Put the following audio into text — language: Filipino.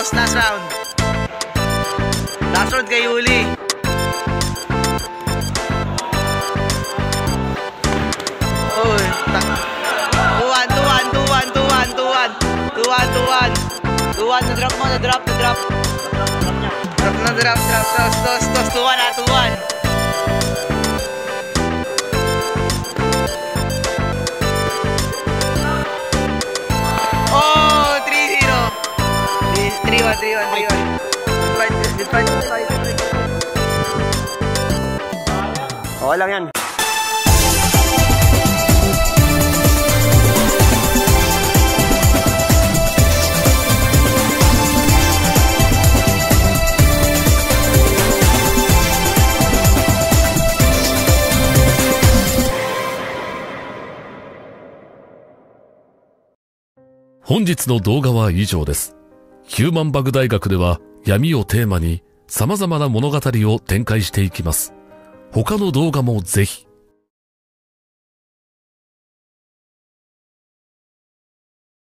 boss. Last round. Last round kay Yuli. Uy. 2-1. 2-1. Na-drop mo. Na-drop. Drop. Toss. 2-1 ha. 2-1. Oh, 3-0. 3-1. Okay lang yan.本日の動画は以上です。ヒューマンバグ大学では闇をテーマに様々な物語を展開していきます。他の動画もぜひ。